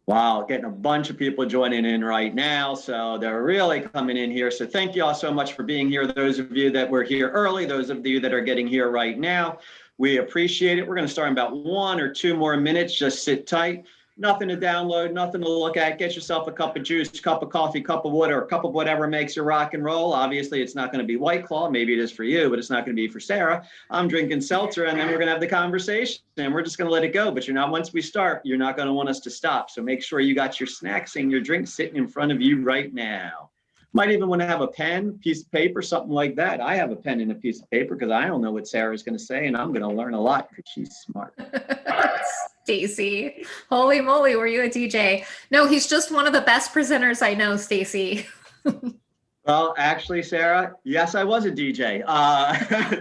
Wow, getting a bunch of people joining in right now. So they're really coming in here. So thank you all so much for being here. Those of you that were here early, those of you that are getting here right now, we appreciate it. We're going to start in about 1 or 2 more minutes. Just sit tight. Nothing to download, nothing to look at. Get yourself a cup of juice, cup of coffee, cup of water, or a cup of whatever makes you rock and roll. Obviously, it's not going to be White Claw. Maybe it is for you, but it's not going to be for Sarah. I'm drinking seltzer, and then we're going to have the conversation, and we're just going to let it go. But once we start, you're not going to want us to stop. So make sure you got your snacks and your drinks sitting in front of you right now. Might even want to have a pen, piece of paper, something like that. I have a pen and a piece of paper because I don't know what Sarah's going to say, and I'm going to learn a lot because she's smart. Stacy, holy moly, were you a DJ? No, he's just one of the best presenters I know, Stacy. Well, actually, Sarah, yes, I was a DJ.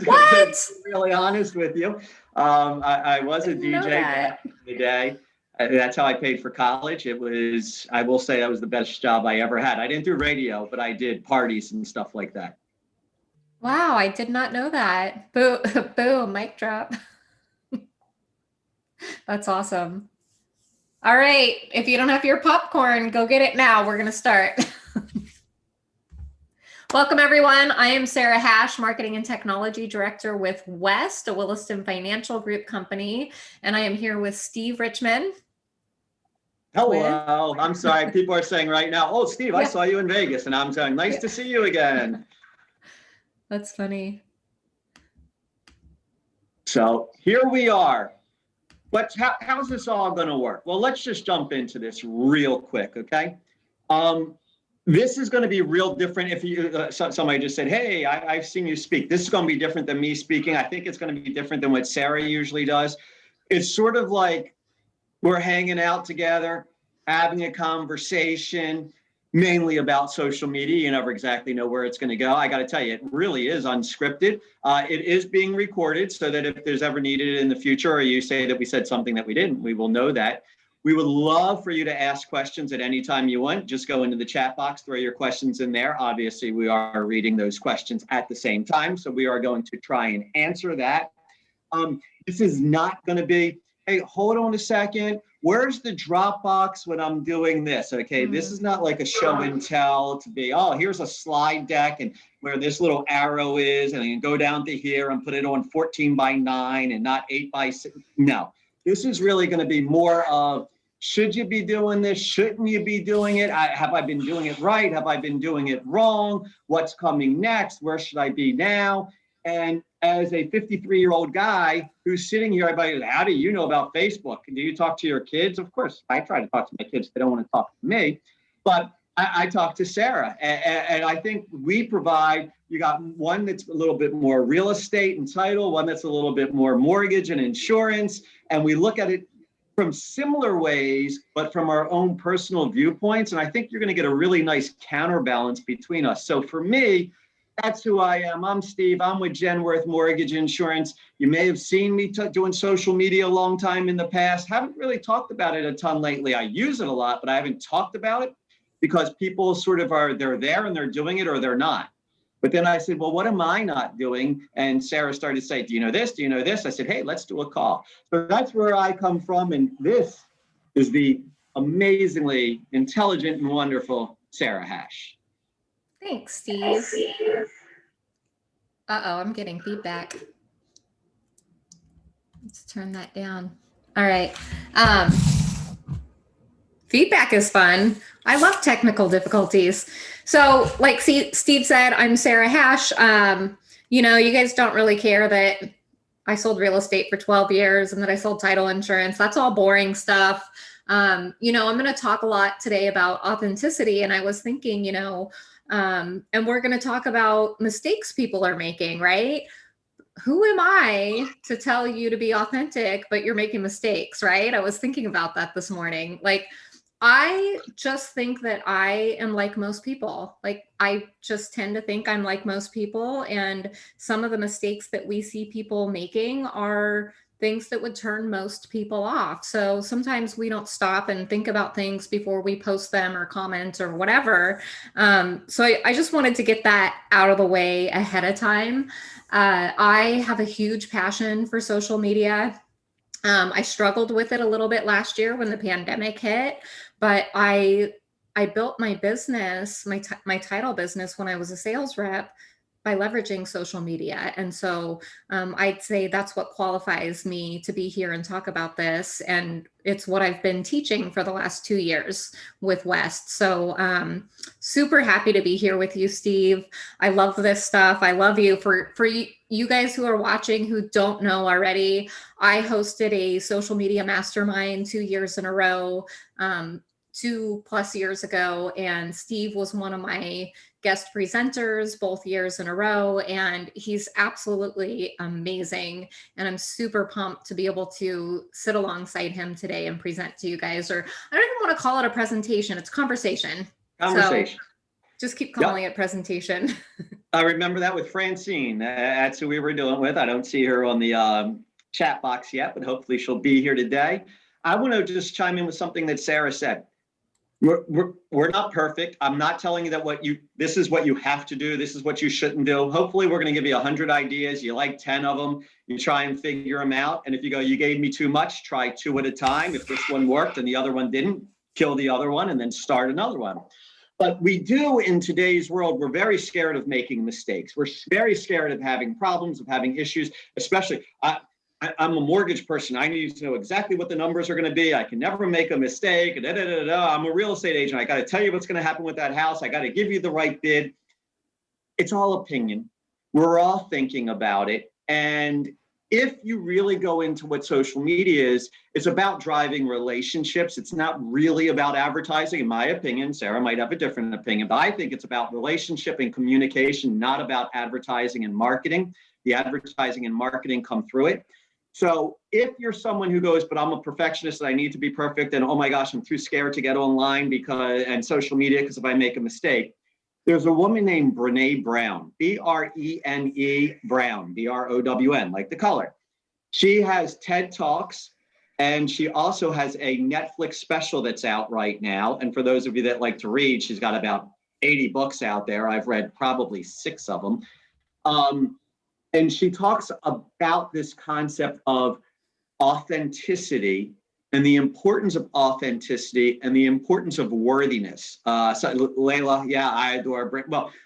What? To be really honest with you, I was a DJ back in the day. That's how I paid for college. I will say that was the best job I ever had. I didn't do radio, but I did parties and stuff like that. Wow, I did not know that. Boom, boom, mic drop. That's awesome. All right, if you don't have your popcorn, go get it now. We're going to start. Welcome, everyone. I am Sarah Hash, Marketing and Technology Director with West, a Williston Financial Group company, and I am here with Steve Richmond. Hello. I'm sorry. People are saying right now, oh, Steve, I saw you in Vegas. And I'm saying, nice to see you again. That's funny. So here we are. How's this all going to work? Well, let's just jump into this real quick, okay? This is going to be real different. If you somebody just said, hey, I've seen you speak. This is going to be different than me speaking. I think it's going to be different than what Sarah usually does. It's sort of like we're hanging out together, having a conversation, mainly about social media. You never exactly know where it's going to go. I got to tell you, it really is unscripted. It is being recorded so that if there's ever needed in the future, or you say that we said something that we didn't, we will know that. We would love for you to ask questions at any time you want. Just go into the chat box, throw your questions in there. Obviously, we are reading those questions at the same time, so we are going to try and answer that. This is not going to be, hey, hold on a second. Where's the Dropbox when I'm doing this? Okay, This is not like a show and tell to be, oh, here's a slide deck and where this little arrow is, and I can go down to here and put it on 14:9 and not 8:6. No, this is really going to be more of, should you be doing this? Shouldn't you be doing it? Have I been doing it right? Have I been doing it wrong? What's coming next? Where should I be now? And as a 53-year-old guy who's sitting here, everybody goes, how do you know about Facebook? Do you talk to your kids? Of course, I try to talk to my kids. They don't want to talk to me. But I talk to Sarah. And I think we provide, you got one that's a little bit more real estate and title, one that's a little bit more mortgage and insurance. And we look at it from similar ways, but from our own personal viewpoints. And I think you're going to get a really nice counterbalance between us. So for me, that's who I am. I'm Steve. I'm with Genworth Mortgage Insurance. You may have seen me doing social media a long time in the past. Haven't really talked about it a ton lately. I use it a lot, but I haven't talked about it because people sort of they're there and they're doing it or they're not. But then I said, well, what am I not doing? And Sarah started to say, do you know this? Do you know this? I said, hey, let's do a call. So that's where I come from. And this is the amazingly intelligent and wonderful Sarah Hash. Thanks, Steve. Uh-oh, I'm getting feedback. Let's turn that down. All right. Feedback is fun. I love technical difficulties. So like Steve said, I'm Sarah Hash. You guys don't really care that I sold real estate for 12 years and that I sold title insurance. That's all boring stuff. I'm going to talk a lot today about authenticity. And I was thinking, and we're going to talk about mistakes people are making, right? Who am I to tell you to be authentic, but you're making mistakes, right? I was thinking about that this morning. Like, I just think that I am like most people. Like, I just tend to think I'm like most people. And some of the mistakes that we see people making are things that would turn most people off. So sometimes we don't stop and think about things before we post them or comment or whatever. So I just wanted to get that out of the way ahead of time. I have a huge passion for social media. I struggled with it a little bit last year when the pandemic hit, but I built my business, my title business when I was a sales rep by leveraging social media. And so I'd say that's what qualifies me to be here and talk about this. And it's what I've been teaching for the last 2 years with West. So super happy to be here with you, Steve. I love this stuff. I love you. For you guys who are watching who don't know already, I hosted a social media mastermind 2 years in a row, 2+ years ago. And Steve was one of my guest presenters both years in a row. And he's absolutely amazing. And I'm super pumped to be able to sit alongside him today and present to you guys. Or I don't even want to call it a presentation, it's conversation. Conversation. So just keep calling it presentation. I remember that with Francine. That's who we were doing with. I don't see her on the chat box yet, but hopefully she'll be here today. I want to just chime in with something that Sarah said. We're not perfect. I'm not telling you that this is what you have to do. This is what you shouldn't do. Hopefully we're going to give you 100 ideas. You like 10 of them. You try and figure them out. And if you go, you gave me too much, try 2 at a time. If this one worked and the other one didn't, kill the other one and then start another one. But we do, in today's world, we're very scared of making mistakes. We're very scared of having problems, of having issues, especially I'm a mortgage person. I need to know exactly what the numbers are going to be. I can never make a mistake. I'm a real estate agent. I got to tell you what's going to happen with that house. I got to give you the right bid. It's all opinion. We're all thinking about it. And if you really go into what social media is, it's about driving relationships. It's not really about advertising, in my opinion. Sarah might have a different opinion, but I think it's about relationship and communication, not about advertising and marketing. The advertising and marketing come through it. So if you're someone who goes, but I'm a perfectionist and I need to be perfect, and oh my gosh, I'm too scared to get online and social media because if I make a mistake, there's a woman named Brene Brown, Brene Brown, Brown, like the color. She has TED Talks, and she also has a Netflix special that's out right now. And for those of you that like to read, she's got about 80 books out there. I've read probably 6 of them. And she talks about this concept of authenticity and the importance of authenticity and the importance of worthiness. So Layla, yeah, I adore,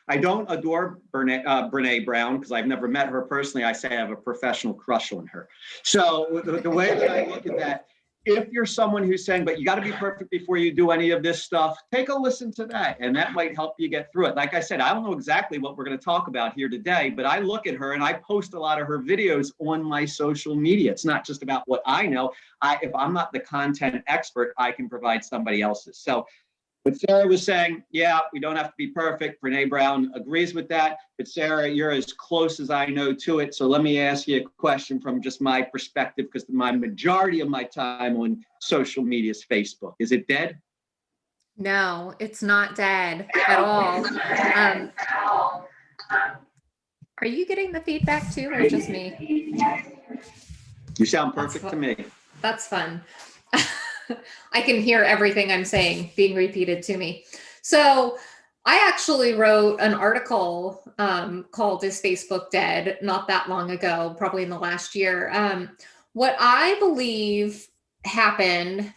I don't adore Brene Brown because I've never met her personally. I say I have a professional crush on her. So the way that I look at that, if you're someone who's saying, but you got to be perfect before you do any of this stuff, take a listen to that. And that might help you get through it. Like I said, I don't know exactly what we're going to talk about here today, but I look at her and I post a lot of her videos on my social media. It's not just about what I know. If I'm not the content expert, I can provide somebody else's. So what Sarah was saying, yeah, we don't have to be perfect. Brene Brown agrees with that. But Sarah, you're as close as I know to it. So let me ask you a question from just my perspective, because my majority of my time on social media is Facebook. Is it dead? No, it's not dead at all. Are you getting the feedback too, or just me? You sound perfect to me. That's fun. I can hear everything I'm saying being repeated to me. So I actually wrote an article called Is Facebook Dead? Not that long ago, probably in the last year. What I believe happened,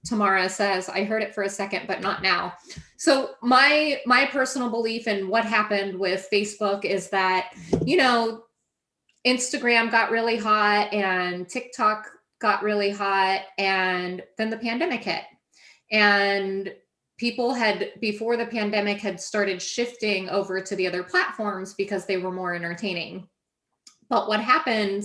Tamara says, I heard it for a second, but not now. So my personal belief in what happened with Facebook is that, Instagram got really hot and TikTok got really hot, and then the pandemic hit. And people before the pandemic had started shifting over to the other platforms because they were more entertaining. But what happened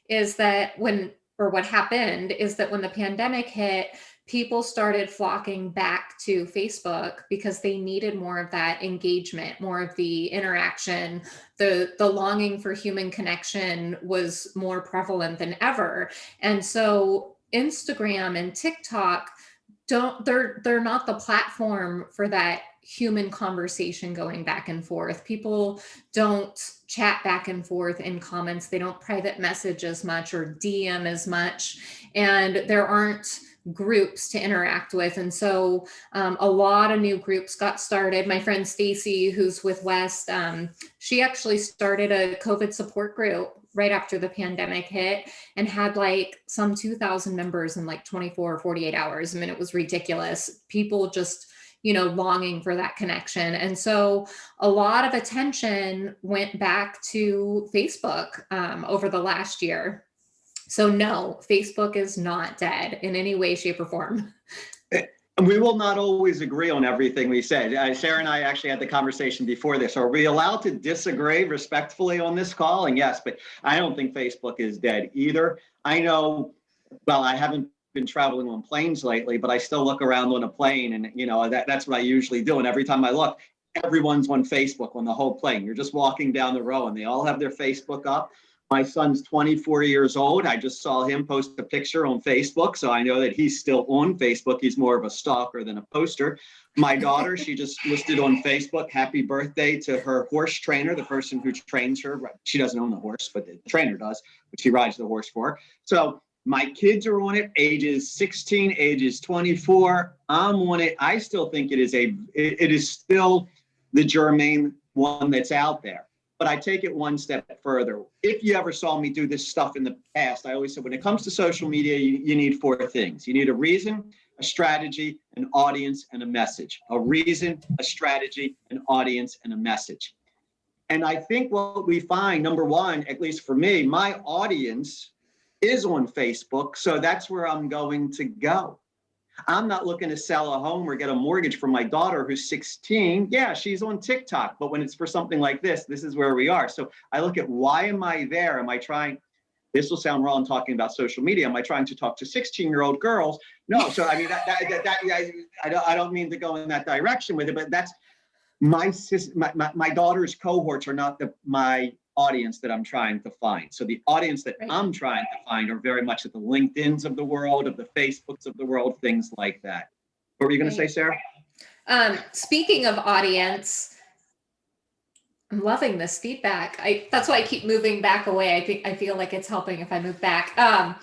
is that when the pandemic hit, people started flocking back to Facebook because they needed more of that engagement, more of the interaction. The longing for human connection was more prevalent than ever. And so Instagram and TikTok they're not the platform for that human conversation going back and forth. People don't chat back and forth in comments. They don't private message as much or DM as much. And there aren't groups to interact with. And so a lot of new groups got started. My friend Stacy, who's with West, she actually started a COVID support group right after the pandemic hit and had like some 2,000 members in like 24 or 48 hours. I mean, it was ridiculous. People just, longing for that connection. And so a lot of attention went back to Facebook over the last year. So no, Facebook is not dead in any way, shape, or form. We will not always agree on everything we said. Sarah and I actually had the conversation before this. Are we allowed to disagree respectfully on this call? And yes, but I don't think Facebook is dead either. I know, well, I haven't been traveling on planes lately, but I still look around on a plane and, that's what I usually do. And every time I look, everyone's on Facebook on the whole plane. You're just walking down the row and they all have their Facebook up. My son's 24 years old. I just saw him post a picture on Facebook, so I know that he's still on Facebook. He's more of a stalker than a poster. My daughter, she just listed on Facebook, happy birthday to her horse trainer, the person who trains her. She doesn't own the horse, but the trainer does, but she rides the horse for her. So my kids are on it, ages 16, ages 24. I'm on it. I still think it is still the germane one that's out there. But I take it one step further. If you ever saw me do this stuff in the past, I always said, when it comes to social media, you need four things. You need a reason, a strategy, an audience, and a message. A reason, a strategy, an audience, and a message. And I think what we find, number one, at least for me, my audience is on Facebook. So that's where I'm going to go. I'm not looking to sell a home or get a mortgage for my daughter who's 16. Yeah, she's on TikTok, but when it's for something like this is where we are. So I look at, why am I there? Am I trying, this will sound wrong talking about social media. Am I trying to talk to 16-year-old girls? No. So I mean, I don't mean to go in that direction with it, but that's my daughter's cohorts are not my audience that I'm trying to find. So the audience that I'm trying to find are very much at the LinkedIns of the world, of the Facebooks of the world, things like that. What were you going to say, Sarah? Speaking of audience, I'm loving this feedback. That's why I keep moving back away. I feel like it's helping if I move back.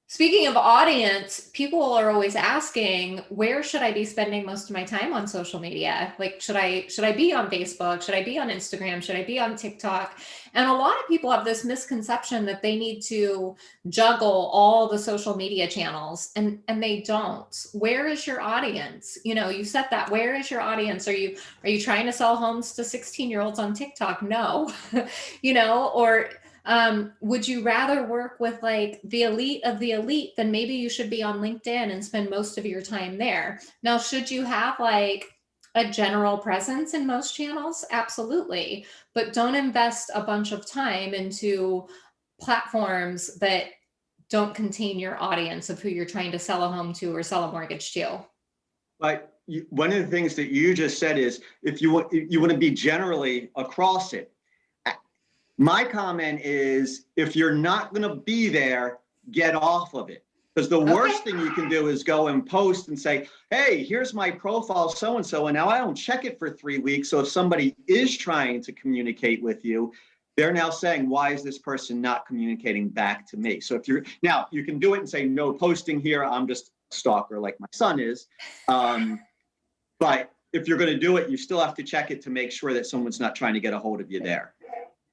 Speaking of audience, people are always asking, where should I be spending most of my time on social media? Like, should I be on Facebook? Should I be on Instagram? Should I be on TikTok? And a lot of people have this misconception that they need to juggle all the social media channels, and they don't. Where is your audience? You said that. Where is your audience? Are you trying to sell homes to 16-year-olds on TikTok? No, or would you rather work with like the elite of the elite? Then maybe you should be on LinkedIn and spend most of your time there. Now, should you have like a general presence in most channels? Absolutely. But don't invest a bunch of time into platforms that don't contain your audience of who you're trying to sell a home to or sell a mortgage to. But one of the things that you just said is, if you want to be generally across it. My comment is, if you're not going to be there, get off of it. Because the worst thing you can do is go and post and say, hey, here's my profile, so-and-so, and now I don't check it for 3 weeks. So if somebody is trying to communicate with you, they're now saying, why is this person not communicating back to me? So now you can do it and say, no posting here, I'm just a stalker like my son is. But if you're going to do it, you still have to check it to make sure that someone's not trying to get a hold of you there.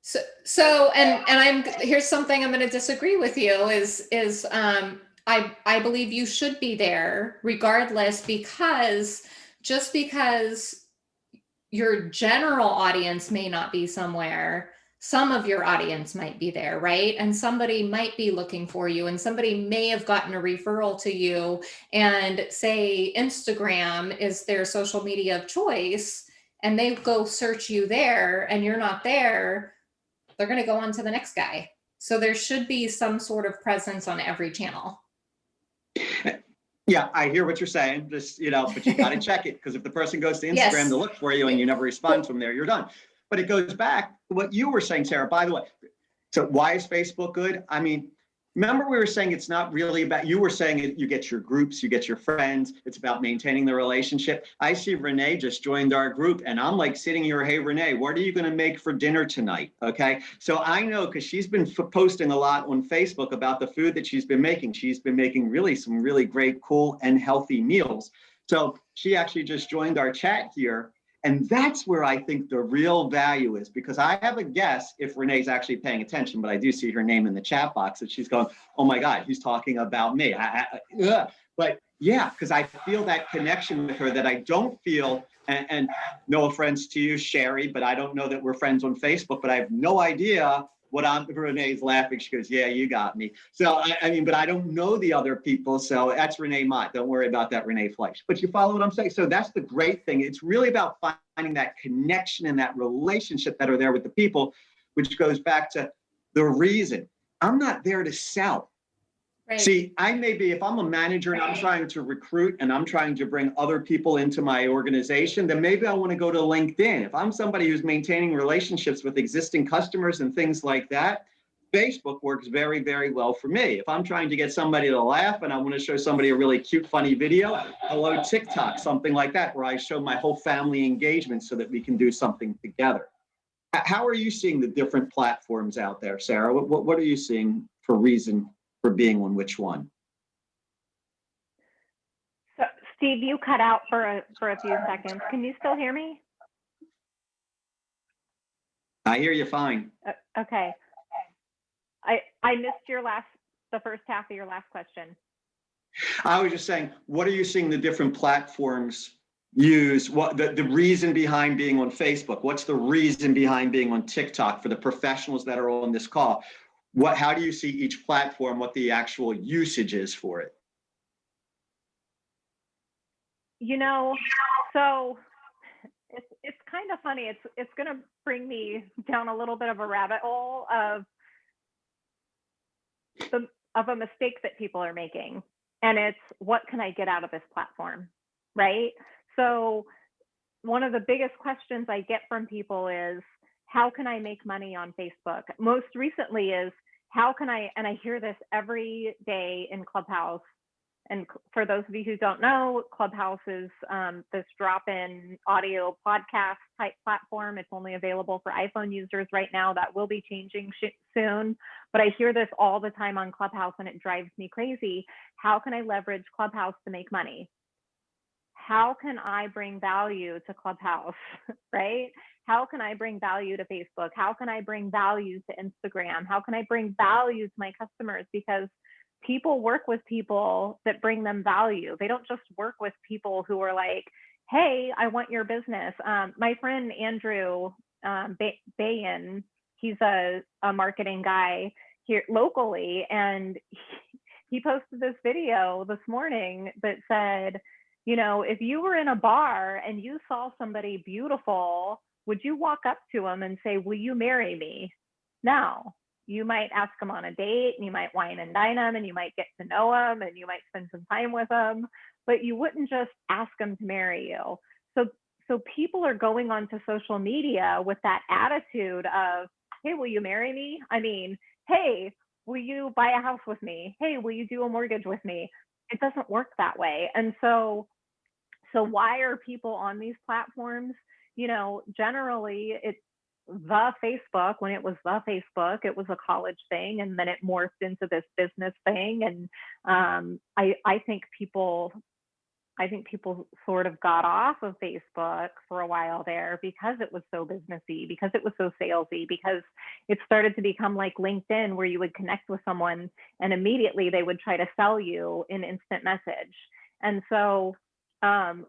So here's something I'm going to disagree with you is I believe you should be there regardless, because just because your general audience may not be somewhere, some of your audience might be there, right? And somebody might be looking for you, and somebody may have gotten a referral to you, and say Instagram is their social media of choice, and they go search you there and you're not there. They're going to go on to the next guy. So there should be some sort of presence on every channel. Yeah, I hear what you're saying. Just, but you got to check it, because if the person goes to Instagram to look for you and you never respond to them there, you're done. But it goes back to what you were saying, Sarah, by the way. So why is Facebook good? I mean, remember we were saying it's not really about, you were saying you get your groups, you get your friends, it's about maintaining the relationship. I see Renee just joined our group and I'm like sitting here, hey, Renee, what are you going to make for dinner tonight? Okay. So I know because she's been posting a lot on Facebook about the food that she's been making. She's been making really some really great, cool and healthy meals. So she actually just joined our chat here. And that's where I think the real value is, because I have a guess if Renee's actually paying attention, but I do see her name in the chat box that she's going, oh my God, he's talking about me. But yeah, because I feel that connection with her that I don't feel, and no offense to you, Sherry, but I don't know that we're friends on Facebook, but I have no idea what Renee's laughing. She goes, yeah, you got me. So, I mean, but I don't know the other people. So that's Renee Mott. Don't worry about that, Renee Fleisch. But you follow what I'm saying? So that's the great thing. It's really about finding that connection and that relationship that are there with the people, which goes back to the reason. I'm not there to sell. Right. See, I may be, if I'm a manager and I'm trying to recruit and I'm trying to bring other people into my organization, then maybe I want to go to LinkedIn. If I'm somebody who's maintaining relationships with existing customers and things like that, Facebook works very, very well for me. If I'm trying to get somebody to laugh and I want to show somebody a really cute, funny video, hello, TikTok, something like that, where I show my whole family engagement so that we can do something together. How are you seeing the different platforms out there, Sarah? What are you seeing for reason for being on which one? So, Steve, you cut out for a few seconds. Can you still hear me? I hear you fine. Okay. I missed the first half of your last question. I was just saying, what are you seeing the different platforms use? What the reason behind being on Facebook? What's the reason behind being on TikTok for the professionals that are on this call? How do you see each platform, what the actual usage is for it? You know, so it's kind of funny. It's going to bring me down a little bit of a rabbit hole of a mistake that people are making. And it's, what can I get out of this platform, right? So one of the biggest questions I get from people is, how can I make money on Facebook? Most recently is, how can I, and I hear this every day in Clubhouse. And for those of you who don't know, Clubhouse is this drop-in audio podcast type platform. It's only available for iPhone users right now. That will be changing soon. But I hear this all the time on Clubhouse and it drives me crazy. How can I leverage Clubhouse to make money? How can I bring value to Clubhouse, right? How can I bring value to Facebook? How can I bring value to Instagram? How can I bring value to my customers? Because people work with people that bring them value. They don't just work with people who are like, hey, I want your business. My friend Andrew Bayan, he's a marketing guy here locally, and he posted this video this morning that said, you know, if you were in a bar and you saw somebody beautiful, would you walk up to them and say, will you marry me? No. You might ask them on a date and you might wine and dine them and you might get to know them and you might spend some time with them, but you wouldn't just ask them to marry you. So people are going onto social media with that attitude of, hey, will you marry me? I mean, hey, will you buy a house with me? Hey, will you do a mortgage with me? It doesn't work that way. And so why are people on these platforms? You know, generally it's the Facebook. When it was the Facebook, it was a college thing, and then it morphed into this business thing. And I think people sort of got off of Facebook for a while there because it was so businessy, because it was so salesy, because it started to become like LinkedIn, where you would connect with someone and immediately they would try to sell you an instant message. And so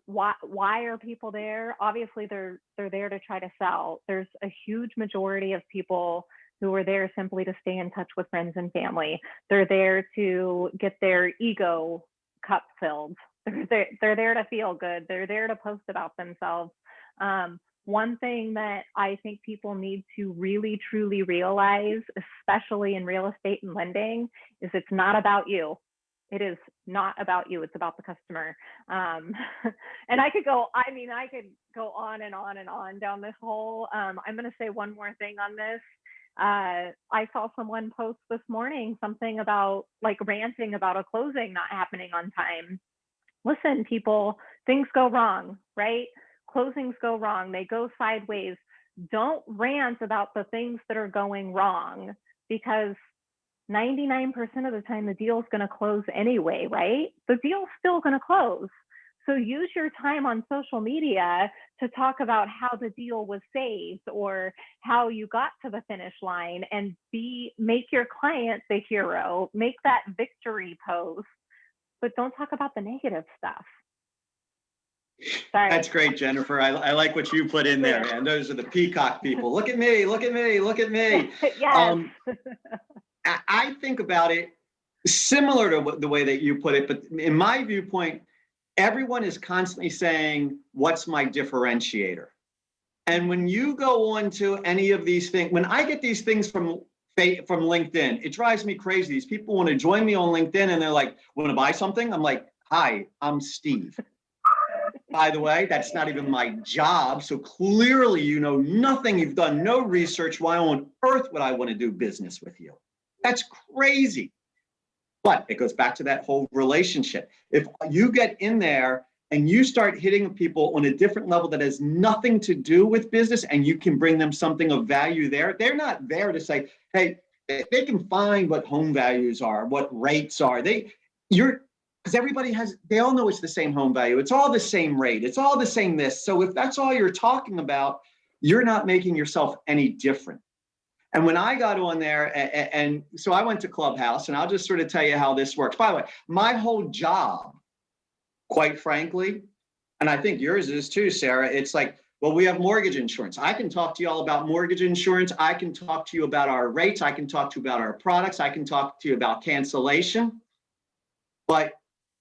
why are people there? Obviously they're there to try to sell. There's a huge majority of people who are there simply to stay in touch with friends and family. They're there to get their ego cup filled. They're there to feel good. They're there to post about themselves. One thing that I think people need to really truly realize, especially in real estate and lending, is it's not about you. It is not about you. It's about the customer. And I could go on and on and on down this hole. I'm going to say one more thing on this. I saw someone post this morning something about like ranting about a closing not happening on time. Listen, people, things go wrong, right? Closings go wrong. They go sideways. Don't rant about the things that are going wrong, because 99% of the time the deal's going to close anyway, right? The deal's still going to close. So use your time on social media to talk about how the deal was saved or how you got to the finish line, and make your client the hero, make that victory post, but don't talk about the negative stuff. Sorry. That's great, Jennifer. I like what you put in there, and those are the peacock people. Look at me, look at me, look at me. Yes. I think about it similar to the way that you put it, but in my viewpoint, everyone is constantly saying, what's my differentiator? And when you go on to any of these things, when I get these things from LinkedIn, it drives me crazy. These people want to join me on LinkedIn and they're like, want to buy something? I'm like, hi, I'm Steve. By the way, that's not even my job. So clearly you know nothing. You've done no research. Why on earth would I want to do business with you? That's crazy. But it goes back to that whole relationship. If you get in there and you start hitting people on a different level that has nothing to do with business, and you can bring them something of value there, they're not there to say, hey, they can find what home values are, what rates are. Because they all know it's the same home value. It's all the same rate. It's all the same this. So if that's all you're talking about, you're not making yourself any different. And when I got on there, and so I went to Clubhouse, and I'll just sort of tell you how this works. By the way, my whole job, quite frankly, and I think yours is too, Sarah, it's like, well, we have mortgage insurance. I can talk to you all about mortgage insurance. I can talk to you about our rates. I can talk to you about our products. I can talk to you about cancellation. But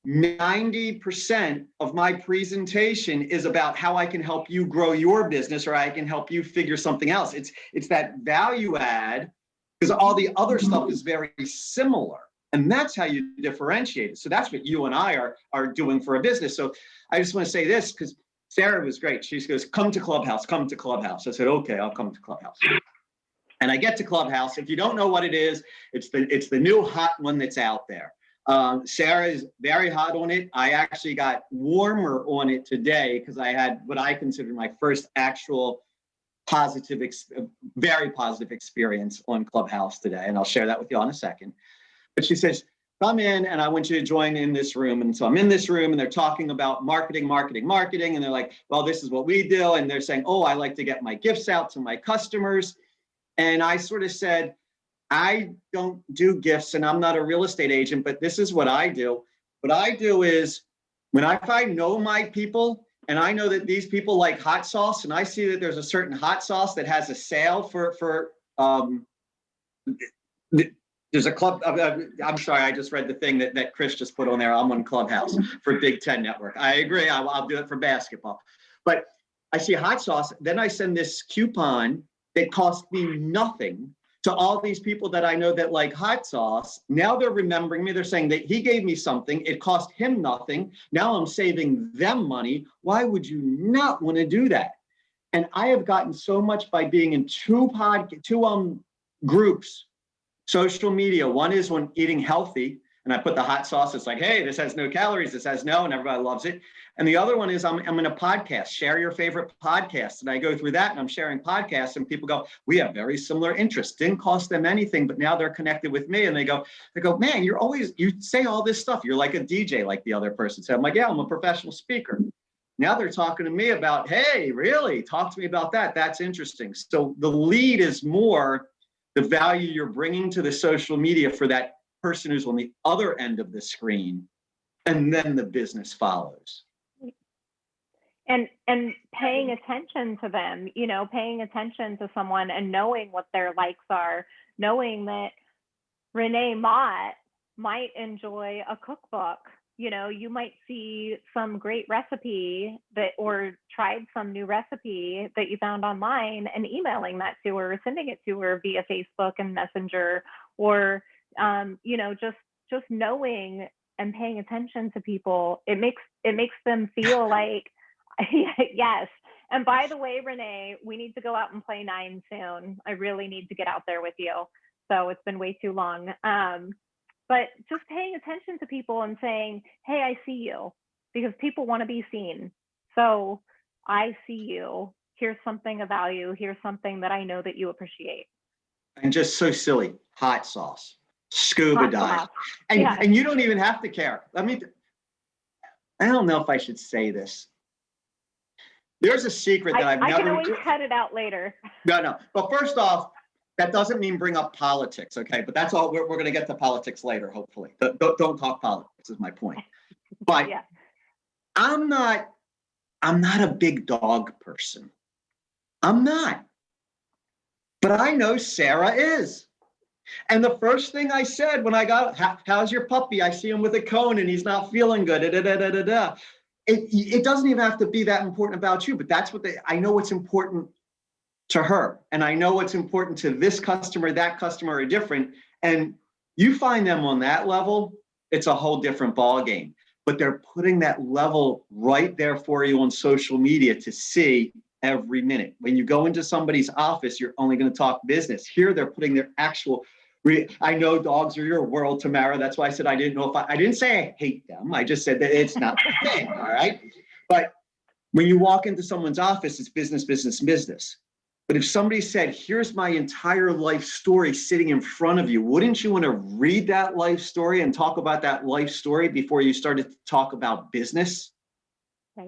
90% of my presentation is about how I can help you grow your business, or I can help you figure something else. It's that value add, because all the other stuff is very similar. And that's how you differentiate it. So that's what you and I are doing for a business. So I just want to say this, because Sarah was great. She goes, come to Clubhouse, come to Clubhouse. I said, okay, I'll come to Clubhouse. And I get to Clubhouse. If you don't know what it is, it's the new hot one that's out there. Sarah is very hot on it. I actually got warmer on it today because I had what I consider my first actual very positive experience on Clubhouse today. And I'll share that with you in a second. But she says, come in and I want you to join in this room. And so I'm in this room and they're talking about marketing. And they're like, well, this is what we do. And they're saying, oh, I like to get my gifts out to my customers. And I sort of said, I don't do gifts and I'm not a real estate agent, but this is what I do. What I do is if I know my people and I know that these people like hot sauce, and I see that there's a certain hot sauce that has a sale for there's a club. I'm sorry, I just read the thing that Chris just put on there. I'm on Clubhouse for Big Ten Network. I agree. I'll do it for basketball. But I see hot sauce. Then I send this coupon that cost me nothing to all these people that I know that like hot sauce. Now they're remembering me. They're saying that he gave me something. It cost him nothing. Now I'm saving them money. Why would you not want to do that? And I have gotten so much by being in two groups, social media. One is on eating healthy. And I put the hot sauce. It's like, hey, this has no calories. This has no, and everybody loves it. And the other one is I'm in a podcast, share your favorite podcast. And I go through that and I'm sharing podcasts and people go, we have very similar interests. Didn't cost them anything, but now they're connected with me. And they go, man, you say all this stuff. You're like a DJ, like the other person said. I'm like, yeah, I'm a professional speaker. Now they're talking to me about, hey, really? Talk to me about that. That's interesting. So the lead is more the value you're bringing to the social media for that person who's on the other end of the screen, and then the business follows. And paying attention to them, paying attention to someone and knowing what their likes are, knowing that Renee Mott might enjoy a cookbook. You might see some great recipe or tried some new recipe that you found online and emailing that to her, or sending it to her via Facebook and Messenger, or just knowing and paying attention to people. It makes them feel like, yes. And by the way, Renee, we need to go out and play 9 soon. I really need to get out there with you. So it's been way too long. But just paying attention to people and saying, hey, I see you, because people want to be seen. So I see you. Here's something of value. Here's something that I know that you appreciate. And just so silly, hot sauce, scuba Hot dive. sauce. And, Yeah. and you don't even have to care. I don't know if I should say this. There's a secret that I've I never. can always cut it out later. No. But first off, that doesn't mean bring up politics, okay? But that's all. We're going to get to politics later, hopefully. Don't talk politics is my point. But Yeah. I'm not a big dog person. I'm not. But I know Sarah is. And the first thing I said when I got, how's your puppy? I see him with a cone and he's not feeling good. It doesn't even have to be that important about you, but that's what I know what's important to her. And I know what's important to this customer, that customer are different. And you find them on that level, it's a whole different ballgame. But they're putting that level right there for you on social media to see every minute. When you go into somebody's office, you're only going to talk business. Here, they're putting their actual. I know dogs are your world, Tamara. That's why I said I didn't know if I didn't say I hate them. I just said that it's not the thing. All right. But when you walk into someone's office, it's business, business, business. But if somebody said, here's my entire life story sitting in front of you, wouldn't you want to read that life story and talk about that life story before you started to talk about business?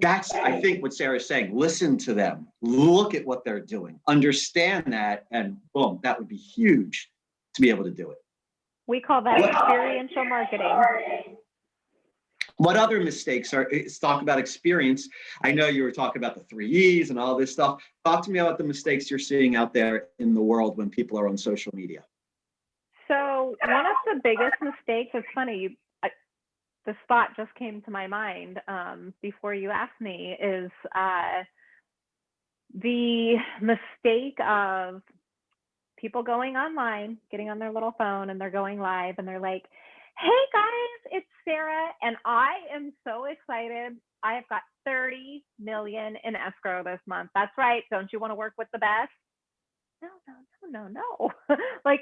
That's, I think, what Sarah's saying. Listen to them. Look at what they're doing. Understand that. And boom, that would be huge to be able to do it. We call that experiential marketing. What other mistakes let's talk about experience. I know you were talking about the 3 E's and all this stuff. Talk to me about the mistakes you're seeing out there in the world when people are on social media. So one of the biggest mistakes, it's funny, the thought just came to my mind before you asked me, is the mistake of people going online, getting on their little phone and they're going live and they're like, hey guys, it's Sarah and I am so excited. I have got 30 million in escrow this month. That's right. Don't you want to work with the best? No. Like,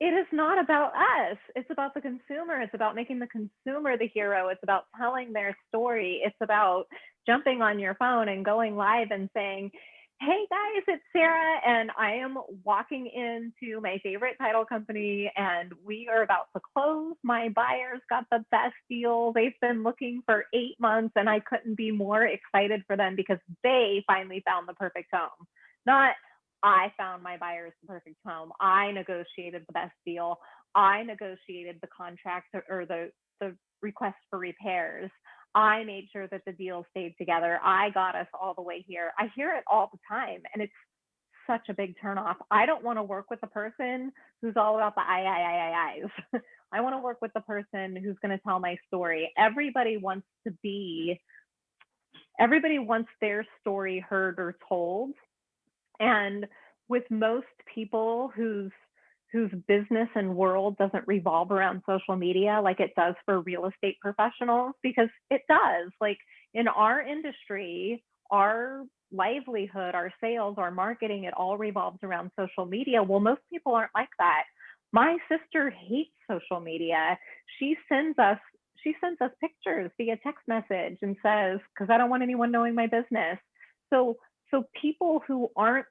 it is not about us. It's about the consumer. It's about making the consumer the hero. It's about telling their story. It's about jumping on your phone and going live and saying, hey guys, it's Sarah, and I am walking into my favorite title company and we are about to close. My buyers got the best deal. They've been looking for 8 months and I couldn't be more excited for them because they finally found the perfect home. Not I found my buyers the perfect home. I negotiated the best deal. I negotiated the contract or the request for repairs. I made sure that the deal stayed together. I got us all the way here. I hear it all the time, and it's such a big turnoff. I don't want to work with the person who's all about the I's. I want to work with the person who's going to tell my story. Everybody wants their story heard or told. And with most people whose business and world doesn't revolve around social media like it does for real estate professionals, because it does. Like in our industry, our livelihood, our sales, our marketing, it all revolves around social media. Well, most people aren't like that. My sister hates social media. She sends us pictures via text message and says, because I don't want anyone knowing my business. So people who aren't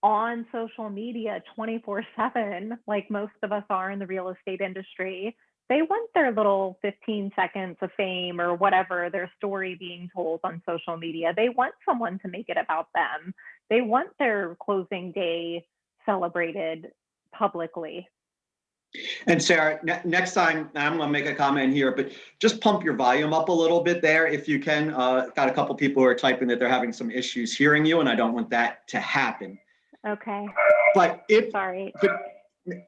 on social media 24/7, like most of us are in the real estate industry, they want their little 15 seconds of fame or whatever, their story being told on social media. They want someone to make it about them. They want their closing day celebrated publicly. And Sarah, next time, I'm going to make a comment here, but just pump your volume up a little bit there if you can. Got a couple people who are typing that they're having some issues hearing you, and I don't want that to happen. Okay. But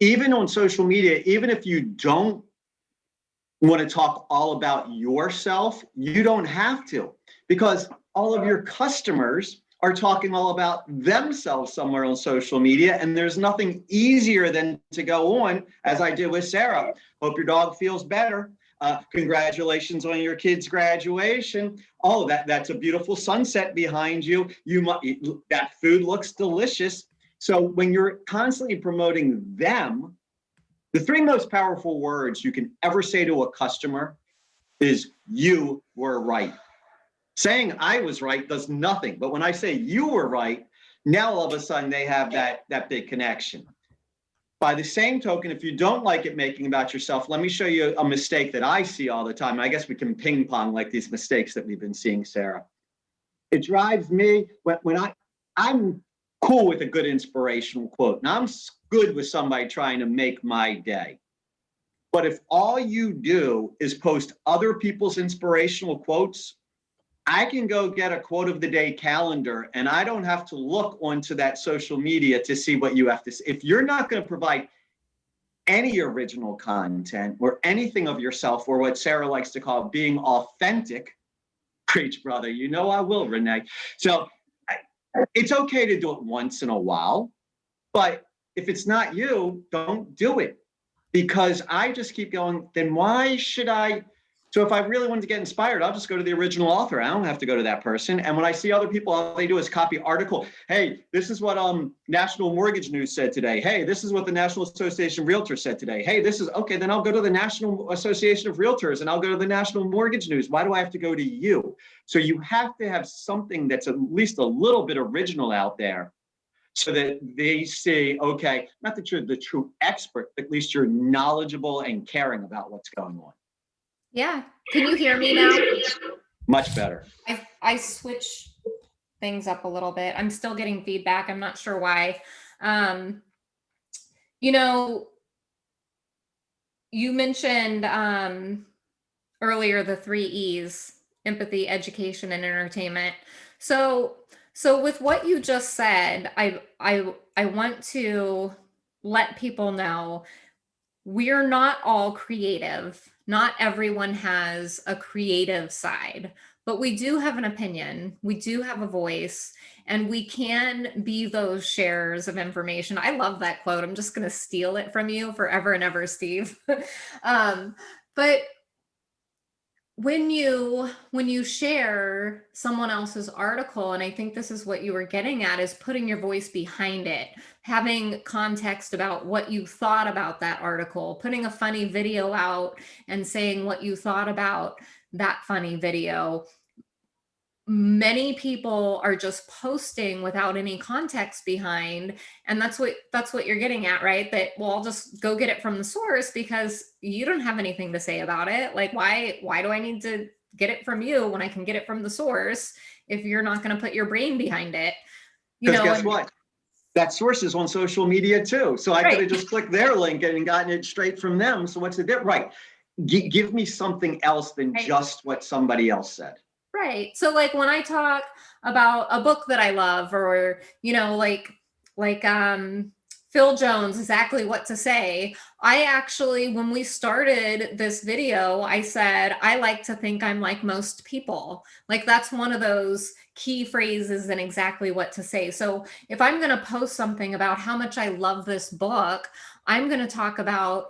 even on social media, even if you don't want to talk all about yourself, you don't have to, because all of your customers are talking all about themselves somewhere on social media. And there's nothing easier than to go on, as I did with Sarah. Hope your dog feels better. Congratulations on your kid's graduation. Oh, that's a beautiful sunset behind you. That food looks delicious. So when you're constantly promoting them, the three most powerful words you can ever say to a customer is "you were right." Saying I was right does nothing. But when I say you were right, now all of a sudden they have that big connection. By the same token, if you don't like it making about yourself, let me show you a mistake that I see all the time. I guess we can ping pong like these mistakes that we've been seeing, Sarah. It drives me when I'm cool with a good inspirational quote, and I'm good with somebody trying to make my day. But if all you do is post other people's inspirational quotes, I can go get a quote of the day calendar and I don't have to look onto that social media to see what you have to say. If you're not going to provide any original content or anything of yourself, or what Sarah likes to call being authentic, preach, brother, you know I will, Renee. So it's okay to do it once in a while, but if it's not you, don't do it. Because I just keep going, then why should I? So if I really wanted to get inspired, I'll just go to the original author. I don't have to go to that person. And when I see other people, all they do is copy article. Hey, this is what National Mortgage News said today. Hey, this is what the National Association of Realtors said today. Hey, this is, okay, then I'll go to the National Association of Realtors and I'll go to the National Mortgage News. Why do I have to go to you? So you have to have something that's at least a little bit original out there, so that they see, okay, not that you're the true expert, but at least you're knowledgeable and caring about what's going on. Yeah. Can you hear me now? Much better. I switch things up a little bit. I'm still getting feedback. I'm not sure why. You know, you mentioned earlier the 3 E's: empathy, education, and entertainment. So with what you just said, I want to let people know we're not all creative. Not everyone has a creative side, but we do have an opinion. We do have a voice, and we can be those sharers of information. I love that quote. I'm just going to steal it from you forever and ever, Steve. But when you share someone else's article, and I think this is what you were getting at, is putting your voice behind it, having context about what you thought about that article, putting a funny video out and saying what you thought about that funny video. Many people are just posting without any context behind, and that's what you're getting at, right? That, well, I'll just go get it from the source because you don't have anything to say about it. Like, why do I need to get it from you when I can get it from the source if you're not going to put your brain behind it? Because guess what? That source is on social media too. So I could have just clicked their link and gotten it straight from them. So what's the difference? Right. Give me something else than just what somebody else said. Right. So like when I talk about a book that I love, or, like Phil Jones, Exactly What to Say, I actually, when we started this video, I said, I like to think I'm like most people. Like that's one of those key phrases in Exactly What to Say. So if I'm going to post something about how much I love this book, I'm going to talk about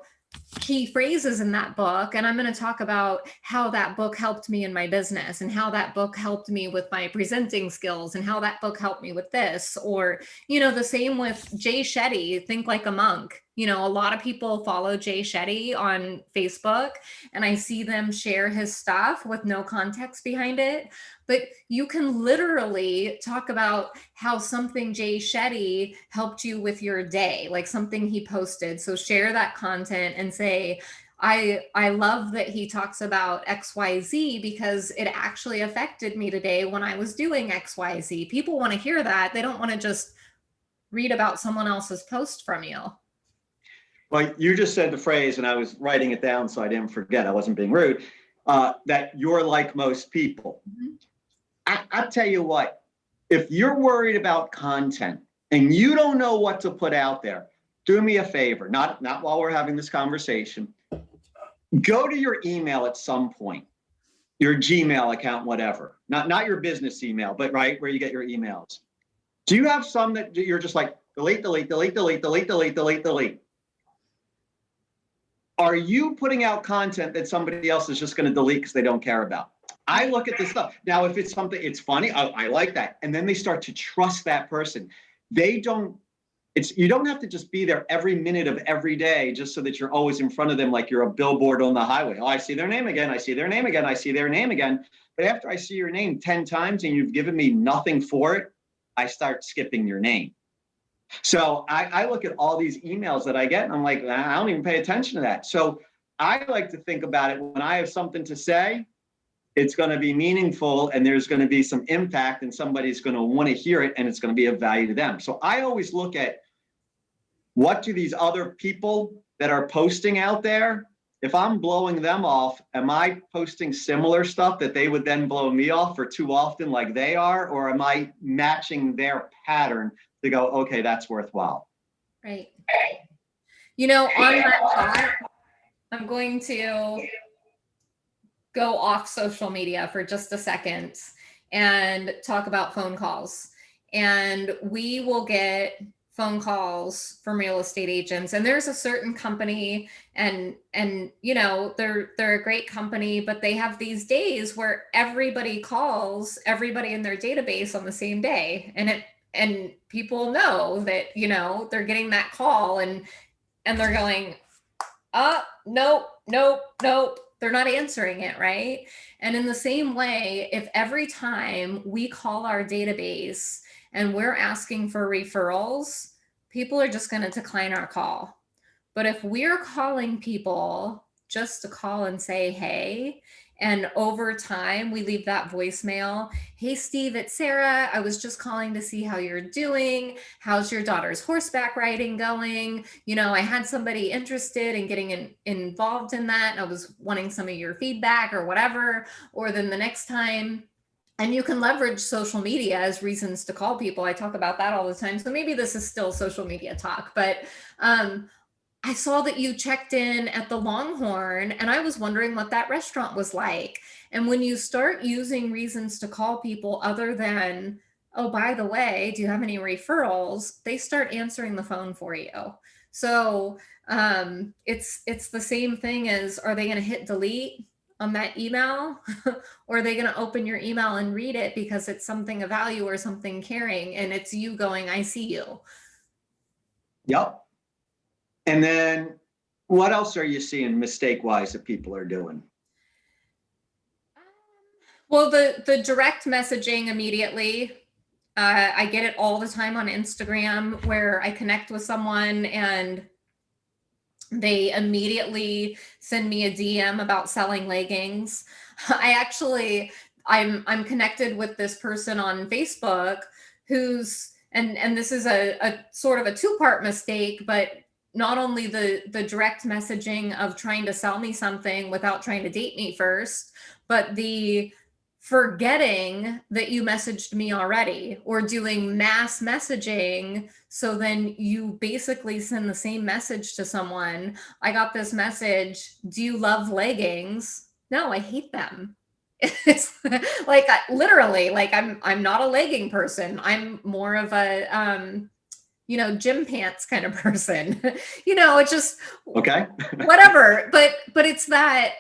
key phrases in that book, and I'm going to talk about how that book helped me in my business, and how that book helped me with my presenting skills, and how that book helped me with this. Or the same with Jay Shetty, Think Like a Monk. A lot of people follow Jay Shetty on Facebook, and I see them share his stuff with no context behind it. But you can literally talk about how something Jay Shetty helped you with your day, like something he posted. So share that content and say, I love that he talks about XYZ because it actually affected me today when I was doing XYZ. People want to hear that. They don't want to just read about someone else's post from you. Well, you just said the phrase, and I was writing it down so I didn't forget. I wasn't being rude. That you're like most people. Mm-hmm. I'll tell you what, if you're worried about content and you don't know what to put out there, do me a favor, not while we're having this conversation. Go to your email at some point, your Gmail account, whatever, not your business email, but right where you get your emails. Do you have some that you're just like delete, delete, delete, delete, delete, delete, delete, delete? are you putting out content that somebody else is just going to delete because they don't care about? I look at this stuff. Now, if it's something, it's funny, I like that. And then they start to trust that person. They don't, you don't have to just be there every minute of every day just so that you're always in front of them like you're a billboard on the highway. Oh, I see their name again. I see their name again. I see their name again. But after I see your name 10 times and you've given me nothing for it, I start skipping your name. So I look at all these emails that I get and I'm like, I don't even pay attention to that. So I like to think about it when I have something to say, it's going to be meaningful and there's going to be some impact and somebody's going to want to hear it and it's going to be of value to them. So I always look at what do these other people that are posting out there, if I'm blowing them off, am I posting similar stuff that they would then blow me off for too often like they are? Or am I matching their pattern to go, okay, that's worthwhile? Right. You know, on that thought, I'm going to go off social media for just a second and talk about phone calls. And we will get phone calls from real estate agents, and there's a certain company and you know, they're a great company, but they have these days where everybody calls everybody in their database on the same day, and people know that, you know, they're getting that call and they're going, nope, they're not answering it, right? And in the same way, if every time we call our database and we're asking for referrals, people are just going to decline our call. But if we're calling people just to call and say, hey, and over time we leave that voicemail, hey, Steve, it's Sarah. I was just calling to see how you're doing. How's your daughter's horseback riding going? You know, I had somebody interested in getting involved in that, and I was wanting some of your feedback or whatever. Or then the next time, and you can leverage social media as reasons to call people. I talk about that all the time. So maybe this is still social media talk, but I saw that you checked in at the Longhorn and I was wondering what that restaurant was like. And when you start using reasons to call people other than, oh, by the way, do you have any referrals? They start answering the phone for you. So it's the same thing as, are they going to hit delete on that email? Or are they going to open your email and read it because it's something of value or something caring, and it's you going, I see you. Yep. And then what else are you seeing mistake-wise that people are doing? Well, the direct messaging immediately. I get it all the time on Instagram where I connect with someone and they immediately send me a DM about selling leggings. I'm connected with this person on Facebook who's, and this is a sort of a two-part mistake, but not only the direct messaging of trying to sell me something without trying to date me first, but the forgetting that you messaged me already, or doing mass messaging. So then you basically send the same message to someone. I got this message. Do you love leggings? No, I hate them. It's like, literally, like I'm not a legging person. I'm more of a, you know, gym pants kind of person. You know, it's just Okay. whatever. But it's that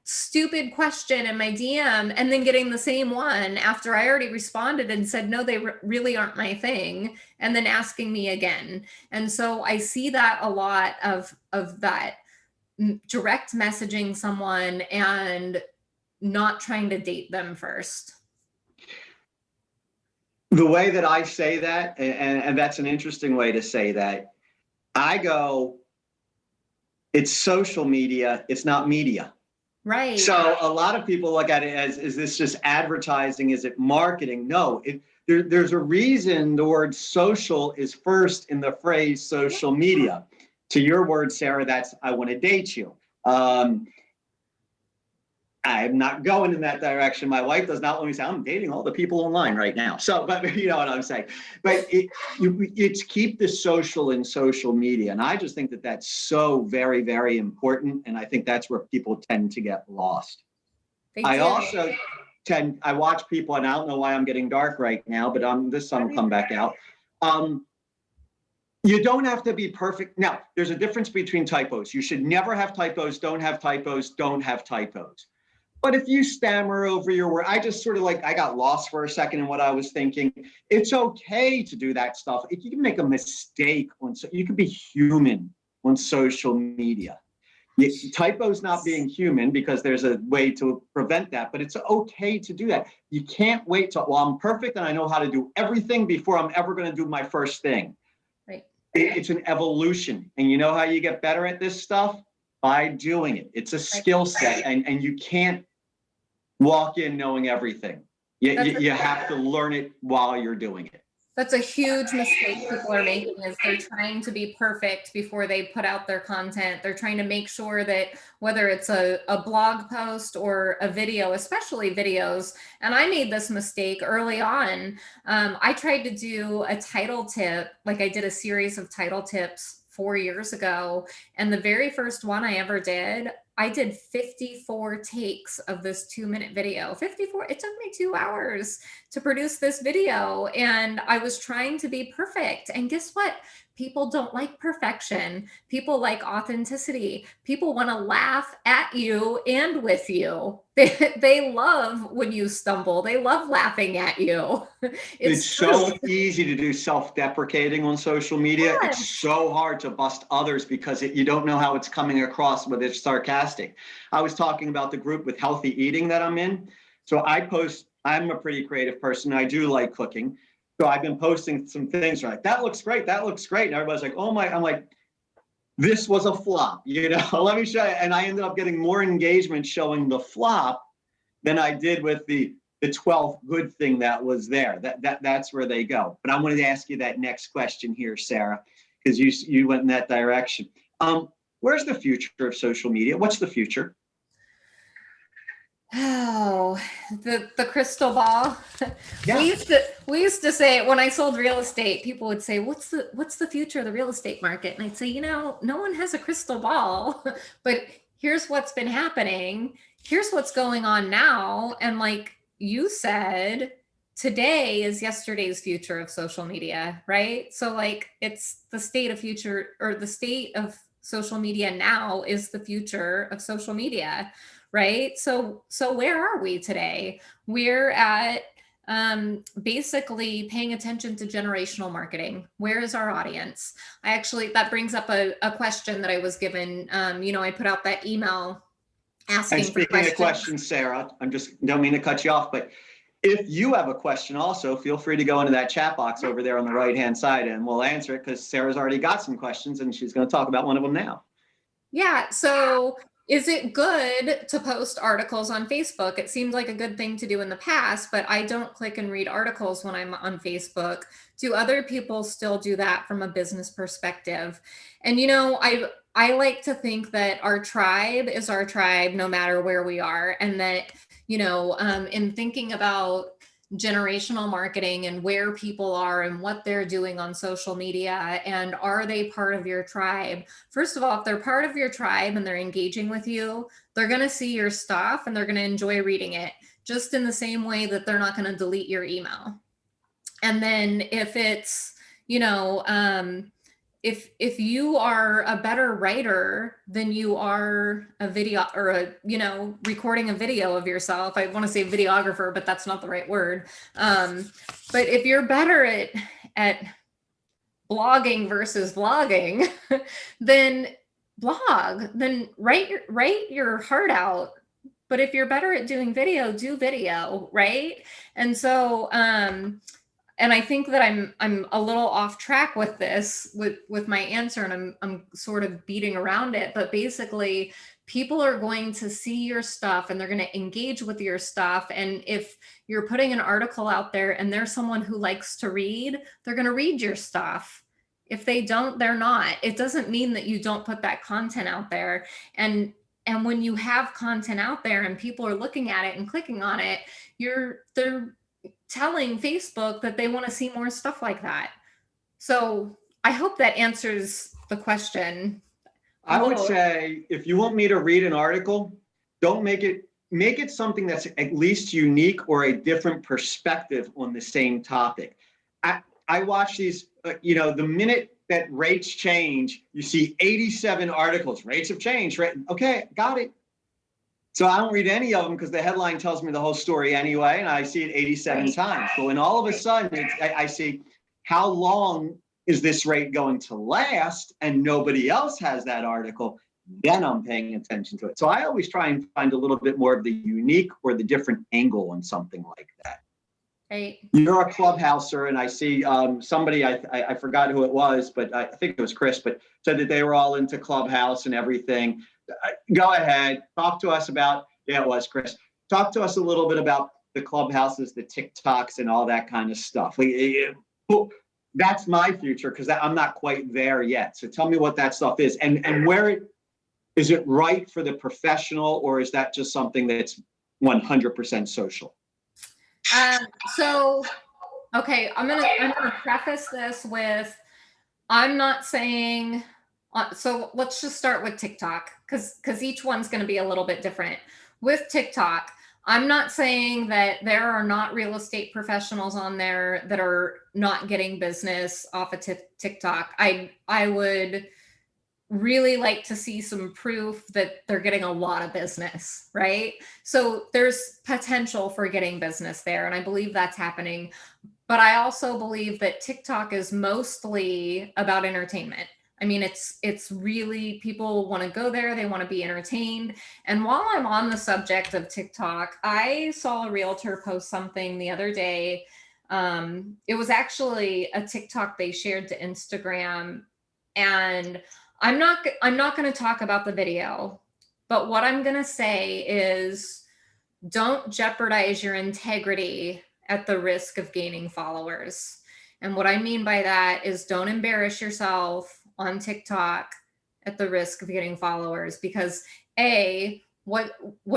stupid question in my DM, and then getting the same one after I already responded and said, no, they really aren't my thing, and then asking me again. And so I see that a lot of that direct messaging someone and not trying to date them first. The way that I say that, and that's an interesting way to say that, I go, it's social media, it's not media. Right. So a lot of people look at it as, is this just advertising? Is it marketing? No, there's a reason the word social is first in the phrase social media. To your word, Sarah, that's, I want to date you. I'm not going in that direction. My wife does not let me say, I'm dating all the people online right now. So, but you know what I'm saying. But it's keep the social in social media. And I just think that that's so very, very important. And I think that's where people tend to get lost. I also I watch people, and I don't know why I'm getting dark right now, but this sun will come back out. You don't have to be perfect. Now, there's a difference between typos. You should never have typos, don't have typos, don't have typos. But if you stammer over your word, I just sort of I got lost for a second in what I was thinking. It's okay to do that stuff. If you can make a mistake you can be human on social media. Typos not being human, because there's a way to prevent that, but it's okay to do that. You can't wait till, well, I'm perfect and I know how to do everything before I'm ever going to do my first thing. Right. It's an evolution. And you know how you get better at this stuff? By doing it. It's a skill set, and you can't walk in knowing everything. You have to learn it while you're doing it. That's a huge mistake people are making, is they're trying to be perfect before they put out their content. They're trying to make sure that whether it's a blog post or a video, especially videos, and I made this mistake early on. I tried to do a title tip, like I did a series of title tips 4 years ago. And the very first one I ever did, I did 54 takes of this 2-minute video. 54, it took me 2 hours to produce this video. And I was trying to be perfect. And guess what? People don't like perfection. People like authenticity. People want to laugh at you and with you. They love when you stumble. They love laughing at you. It's so easy to do self-deprecating on social media. Yeah. It's so hard to bust others because you don't know how it's coming across, whether it's sarcastic. I was talking about the group with healthy eating that I'm in. So I'm a pretty creative person. I do like cooking. So I've been posting some things like, that looks great. That looks great. And everybody's like, oh my, I'm like, this was a flop, let me show you. And I ended up getting more engagement showing the flop than I did with the 12th good thing that was there. That's where they go. But I wanted to ask you that next question here, Sarah, because you went in that direction. Where's the future of social media? What's the future? Oh, the crystal ball. Yeah. We used to say, when I sold real estate, people would say, what's the future of the real estate market? And I'd say, no one has a crystal ball, but here's what's been happening. Here's what's going on now. And like you said, today is yesterday's future of social media, right? So like it's the state of future, or the state of social media now is the future of social media. Right. So where are we today? We're at basically paying attention to generational marketing. Where is our audience? that brings up a question that I was given. I put out that email asking and speaking for questions. of questions, Sarah, don't mean to cut you off, but if you have a question also, feel free to go into that chat box over there on the right-hand side and we'll answer it, because Sarah's already got some questions and she's going to talk about one of them now. Yeah. So is it good to post articles on Facebook? It seemed like a good thing to do in the past, but I don't click and read articles when I'm on Facebook. Do other people still do that from a business perspective? And, I like to think that our tribe is our tribe no matter where we are. And that, in thinking about generational marketing and where people are and what they're doing on social media, and are they part of your tribe? First of all, if they're part of your tribe and they're engaging with you, they're going to see your stuff and they're going to enjoy reading it, just in the same way that they're not going to delete your email. And then if it's, if you are a better writer than you are a video, or recording a video of yourself, I want to say videographer, but that's not the right word. But if you're better at blogging versus vlogging, then write your heart out. But if you're better at doing video, do video, right? And so, and I think that I'm a little off track with this, with my answer, and I'm sort of beating around it. But basically, people are going to see your stuff and they're going to engage with your stuff. And if you're putting an article out there and they're someone who likes to read, they're going to read your stuff. If they don't, they're not. It doesn't mean that you don't put that content out there. And when you have content out there and people are looking at it and clicking on it, they're telling Facebook that they want to see more stuff like that. So I hope that answers the question. I would say, if you want me to read an article, don't make it something that's at least unique or a different perspective on the same topic. I watch these, the minute that rates change, you see 87 articles, rates have changed, right? Okay, got it. So I don't read any of them because the headline tells me the whole story anyway, and I see it 87 times. But when all of a sudden I see how long is this rate going to last and nobody else has that article, then I'm paying attention to it. So I always try and find a little bit more of the unique or the different angle on something like that. Right. You're a clubhouser, and I see somebody, I forgot who it was, but I think it was Chris, but said that they were all into Clubhouse and everything. Go ahead, talk to us about, yeah, it was Chris. Talk to us a little bit about the Clubhouses, the TikToks, and all that kind of stuff. That's my future because I'm not quite there yet. So tell me what that stuff is, and where is it right for the professional, or is that just something that's 100% social? So, okay, I'm gonna preface this with, I'm not saying. So let's just start with TikTok because each one's going to be a little bit different. With TikTok, I'm not saying that there are not real estate professionals on there that are not getting business off of TikTok. I would really like to see some proof that they're getting a lot of business, right? So there's potential for getting business there, and I believe that's happening. But I also believe that TikTok is mostly about entertainment. I mean, it's really, people want to go there, they want to be entertained. And while I'm on the subject of TikTok, I saw a realtor post something the other day. It was actually a TikTok they shared to Instagram, and I'm not going to talk about the video, but what I'm going to say is don't jeopardize your integrity at the risk of gaining followers. And what I mean by that is don't embarrass yourself on TikTok at the risk of getting followers, because what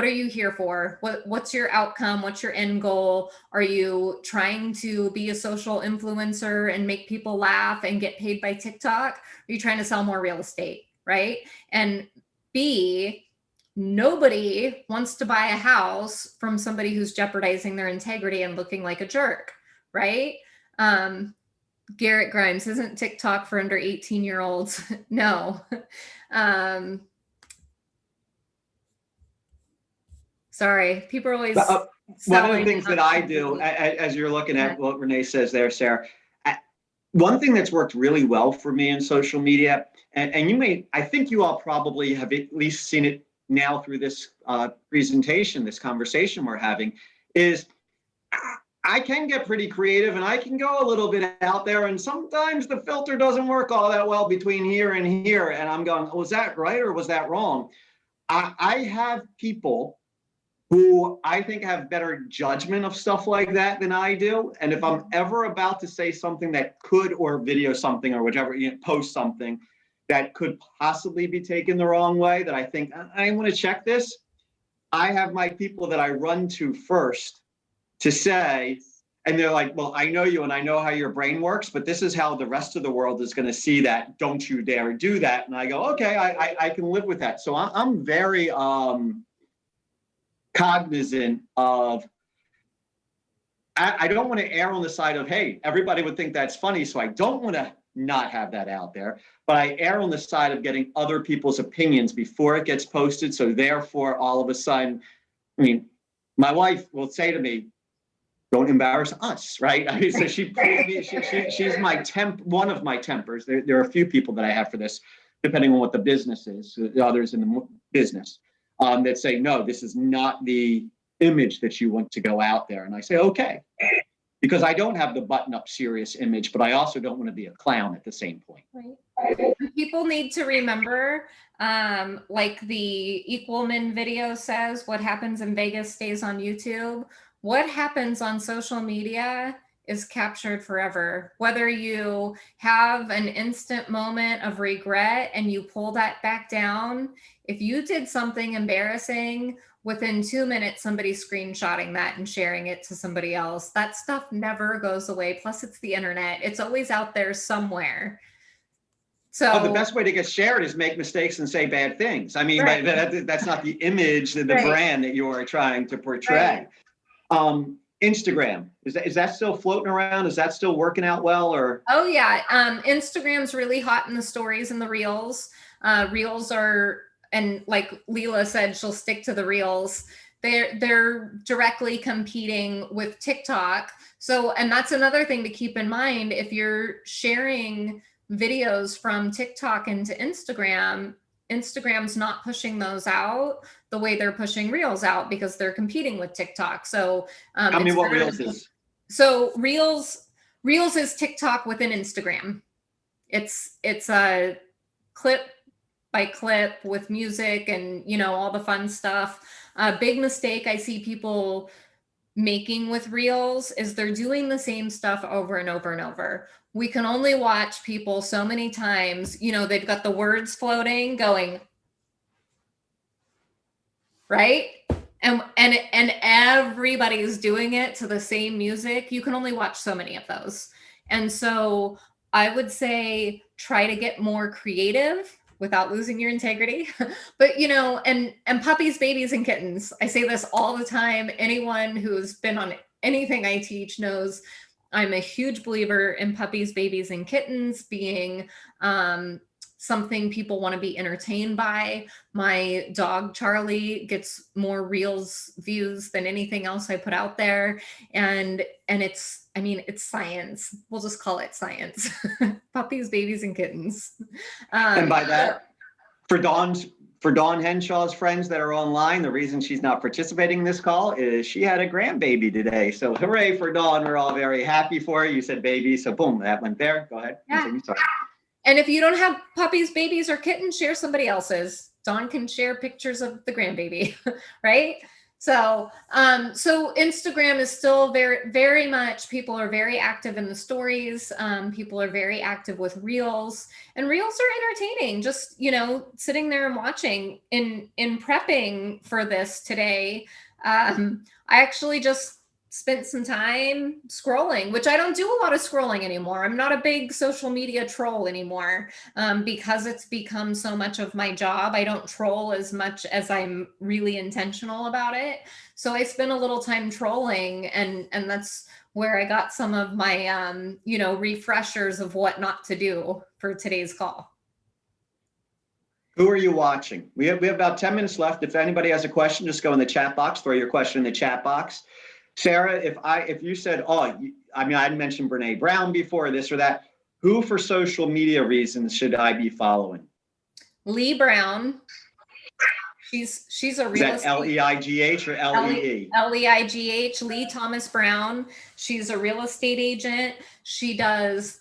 are you here for? What's your outcome? What's your end goal? Are you trying to be a social influencer and make people laugh and get paid by TikTok? Are you trying to sell more real estate, right? And B, nobody wants to buy a house from somebody who's jeopardizing their integrity and looking like a jerk, right? Garrett Grimes, isn't TikTok for under 18-year-olds? No. Sorry, people are always one of the things that I do, as you're looking at what Renee says there, Sarah, one thing that's worked really well for me in social media, and I think you all probably have at least seen it now through this presentation, this conversation we're having, is I can get pretty creative and I can go a little bit out there, and sometimes the filter doesn't work all that well between here and here, and I'm going, was that right or was that wrong? I have people who I think have better judgment of stuff like that than I do, and if I'm ever about to say something that could, or video something or whichever, post something that could possibly be taken the wrong way, that I think I want to check this, I have my people that I run to first to say, and they're like, well, I know you and I know how your brain works, but this is how the rest of the world is going to see that. Don't you dare do that. And I go, okay, I can live with that. So I'm very cognizant of, I don't want to err on the side of, hey, everybody would think that's funny, so I don't want to not have that out there, but I err on the side of getting other people's opinions before it gets posted. So therefore, all of a sudden, I mean, my wife will say to me, don't embarrass us, right? I mean, so she's my one of my tempers. There are a few people that I have for this, depending on what the business is, the others in the business, that say, no, this is not the image that you want to go out there. And I say, okay, because I don't have the button-up serious image, but I also don't want to be a clown at the same point. Right. People need to remember, like the Equalman video says, what happens in Vegas stays on YouTube. What happens on social media is captured forever. Whether you have an instant moment of regret and you pull that back down, if you did something embarrassing, within 2 minutes, somebody's screenshotting that and sharing it to somebody else. That stuff never goes away. Plus, it's the internet. It's always out there somewhere. So the best way to get shared is make mistakes and say bad things. I mean, right. that's not the image, the brand that you are trying to portray. Right. Instagram, is that still floating around? Is that still working out well, or? Oh yeah, Instagram's really hot in the stories and the reels. Reels are, and like Leela said, she'll stick to the reels. They're directly competing with TikTok. So, and that's another thing to keep in mind. If you're sharing videos from TikTok into Instagram, Instagram's not pushing those out the way they're pushing reels out because they're competing with TikTok. So, Tell me it's what better Reels to- is. So Reels is TikTok within Instagram. It's a clip by clip with music and all the fun stuff. A big mistake I see people making with Reels is they're doing the same stuff over and over and over. We can only watch people so many times. They've got the words floating going, right? And everybody's doing it to the same music. You can only watch so many of those. And so I would say try to get more creative without losing your integrity. But and puppies, babies, and kittens. I say this all the time. Anyone who's been on anything I teach knows I'm a huge believer in puppies, babies, and kittens being something people want to be entertained by. My dog Charlie gets more reels views than anything else I put out there, and it's science. We'll just call it science. Puppies, babies, and kittens. And by that, for Dawn Henshaw's friends that are online, the reason she's not participating in this call is she had a grandbaby today. So hooray for Dawn. We're all very happy for her. You said baby, so boom, that went there. Go ahead. Yeah. Continue. Sorry. And if you don't have puppies, babies, or kittens, share somebody else's. Dawn can share pictures of the grandbaby, right? So, so Instagram is still very, very much, people are very active in the stories. People are very active with reels, and reels are entertaining. Just, sitting there and watching. In prepping for this today, I actually just spent some time scrolling, which I don't do a lot of scrolling anymore. I'm not a big social media troll anymore because it's become so much of my job. I don't troll as much as I'm really intentional about it. So I spent a little time trolling, and that's where I got some of my, refreshers of what not to do for today's call. Who are you watching? We have about 10 minutes left. If anybody has a question, just go in the chat box, throw your question in the chat box. Sarah, if you said, I'd mentioned Brene Brown before, this or that, who for social media reasons should I be following? Lee Brown. She's a real estate. Is that Leigh or Lee? Leigh, Lee Thomas Brown. She's a real estate agent. She does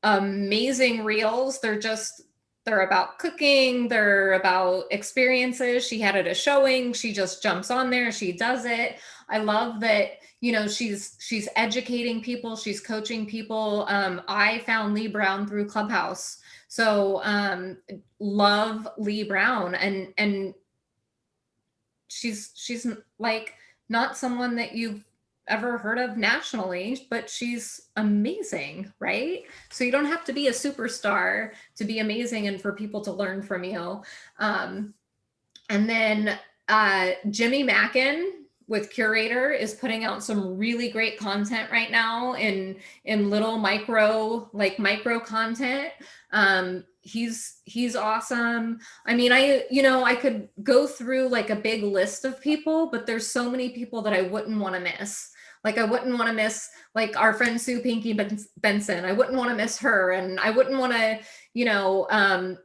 amazing reels. They're about cooking. They're about experiences. She had it a showing. She just jumps on there. She does it. I love that, she's educating people. She's coaching people. I found Lee Brown through Clubhouse. So love Lee Brown. And she's like not someone that you've ever heard of nationally, but she's amazing, right? So you don't have to be a superstar to be amazing and for people to learn from you. And then Jimmy Mackin with Curator is putting out some really great content right now in little micro content. He's awesome. I could go through like a big list of people, but there's so many people that I wouldn't want to miss. Like I wouldn't want to miss like our friend Sue Pinky Benson. I wouldn't want to miss her, and I wouldn't want to,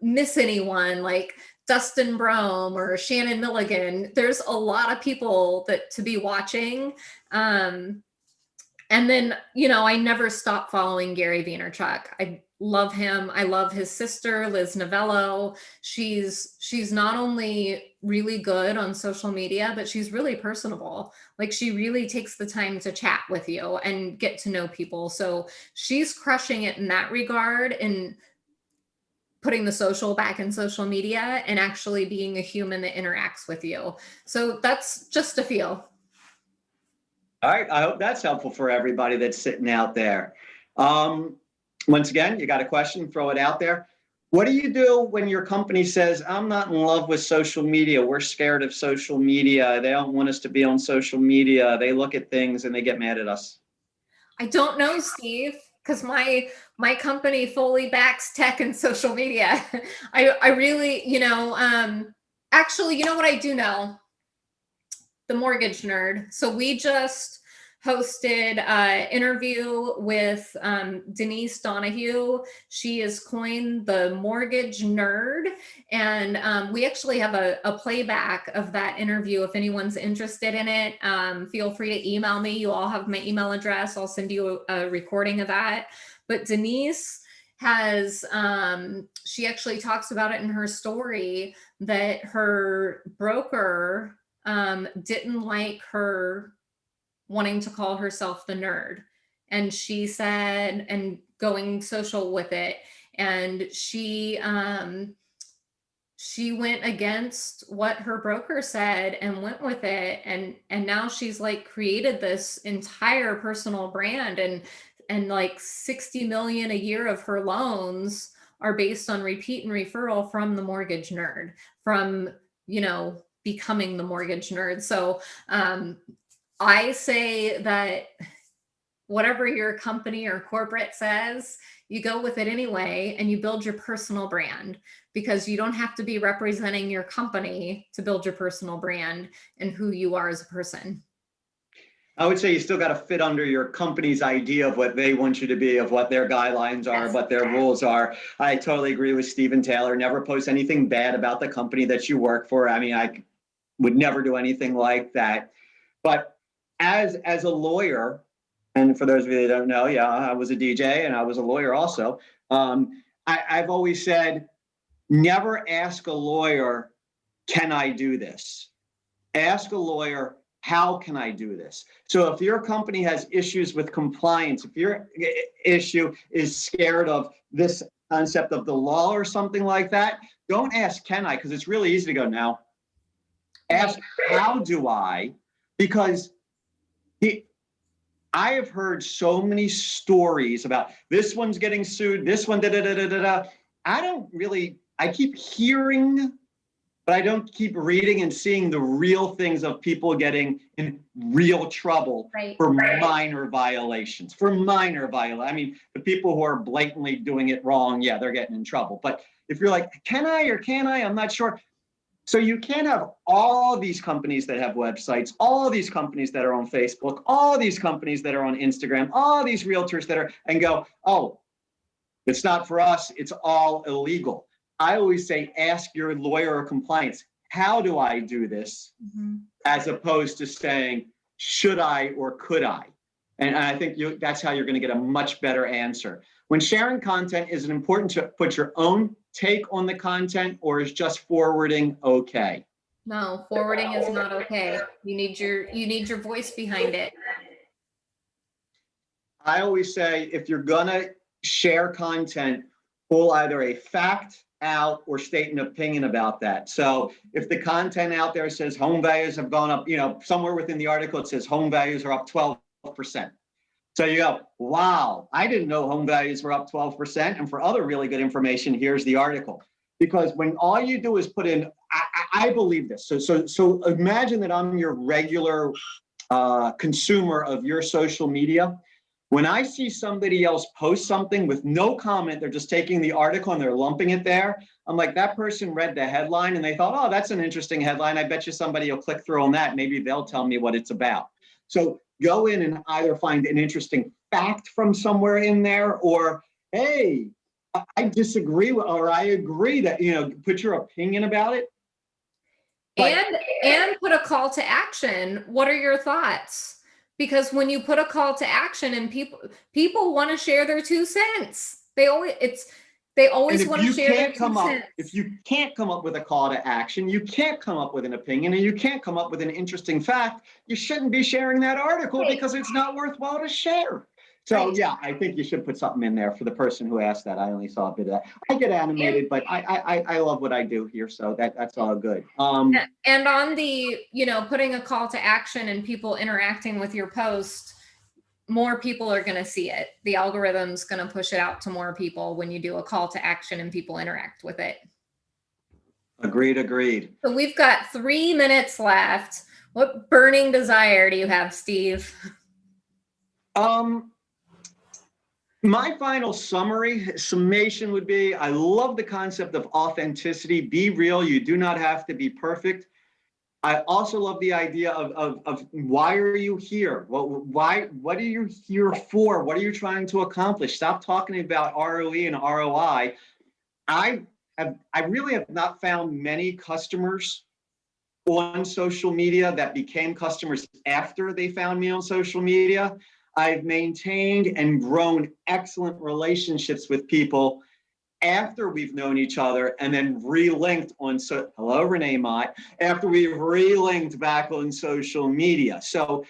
miss anyone like Dustin Brome or Shannon Milligan. There's a lot of people to be watching. And then, I never stop following Gary Vaynerchuk. I love him. I love his sister, Liz Novello. She's not only really good on social media, but she's really personable. Like she really takes the time to chat with you and get to know people. So she's crushing it in that regard, and putting the social back in social media and actually being a human that interacts with you. So that's just a feel. All right. I hope that's helpful for everybody that's sitting out there. Once again, you got a question, throw it out there. What do you do when your company says, I'm not in love with social media. We're scared of social media. They don't want us to be on social media. They look at things and they get mad at us. I don't know, Steve, because my company fully backs tech and social media. I really, actually, you know what I do know? The Mortgage Nerd. So we just hosted an interview with Denise Donahue. She has coined the Mortgage Nerd. And we actually have a playback of that interview. If anyone's interested in it, feel free to email me. You all have my email address. I'll send you a recording of that. But Denise has, she actually talks about it in her story that her broker didn't like her wanting to call herself the nerd. And she said, and going social with it. And she went against what her broker said and went with it. And now she's like created this entire personal brand, and like 60 million a year of her loans are based on repeat and referral from the Mortgage Nerd, from, becoming the Mortgage Nerd. So I say that whatever your company or corporate says, you go with it anyway, and you build your personal brand, because you don't have to be representing your company to build your personal brand and who you are as a person. I would say you still got to fit under your company's idea of what they want you to be, of what their guidelines are, Yes. what their rules are. I totally agree with Stephen Taylor. Never post anything bad about the company that you work for. I mean, I would never do anything like that. But as a lawyer, and for those of you that don't know, yeah, I was a DJ and I was a lawyer also. I've always said, never ask a lawyer, can I do this? Ask a lawyer, how can I do this? So if your company has issues with compliance, if your issue is scared of this concept of the law or something like that, don't ask, can I? Because it's really easy to go, now. Ask, how do I? Because I have heard so many stories about this one's getting sued, this one, da-da-da-da-da-da. I keep hearing, but I don't keep reading and seeing the real things of people getting in real trouble for minor violations. I mean, the people who are blatantly doing it wrong, yeah, they're getting in trouble. But if you're like, can I or can't I? I'm not sure. So you can't have all these companies that have websites, all these companies that are on Facebook, all these companies that are on Instagram, all these realtors that are, and go, oh, it's not for us, it's all illegal. I always say, ask your lawyer or compliance, how do I do this? Mm-hmm. As opposed to saying, should I or could I? And I think that's how you're going to get a much better answer. When sharing content, is it important to put your own take on the content, or is just forwarding okay? No, forwarding is not okay. You need your voice behind it. I always say, if you're gonna share content, pull either a fact out or state an opinion about that. So if the content out there says home values have gone up, somewhere within the article it says home values are up 12%. So you go, wow, I didn't know home values were up 12%. And for other really good information, here's the article. Because when all you do is put in, I believe this. So imagine that I'm your regular consumer of your social media. When I see somebody else post something with no comment, they're just taking the article and they're lumping it there. I'm like, that person read the headline and they thought, oh, that's an interesting headline. I bet you somebody will click through on that. Maybe they'll tell me what it's about. So go in and either find an interesting fact from somewhere in there, or, hey, I disagree with, or I agree that, put your opinion about it. But, and put a call to action. What are your thoughts? Because when you put a call to action and people want to share their 2 cents, they always want to share their 2 cents. If you can't come up with a call to action, you can't come up with an opinion, and you can't come up with an interesting fact, you shouldn't be sharing that article because it's not worthwhile to share. So yeah, I think you should put something in there for the person who asked that. I only saw a bit of that. I get animated, but I love what I do here, so that's all good. And on the, putting a call to action and people interacting with your post, more people are going to see it. The algorithm's going to push it out to more people when you do a call to action and people interact with it. Agreed. So we've got 3 minutes left. What burning desire do you have, Steve? My final summation would be, I love the concept of authenticity. Be real. You do not have to be perfect. I also love the idea of why are you here? What are you here for? What are you trying to accomplish? Stop talking about ROE and ROI. I really have not found many customers on social media that became customers after they found me on social media. I've maintained and grown excellent relationships with people after we've known each other and then relinked on, hello, Renee Mott, after we've relinked back on social media. So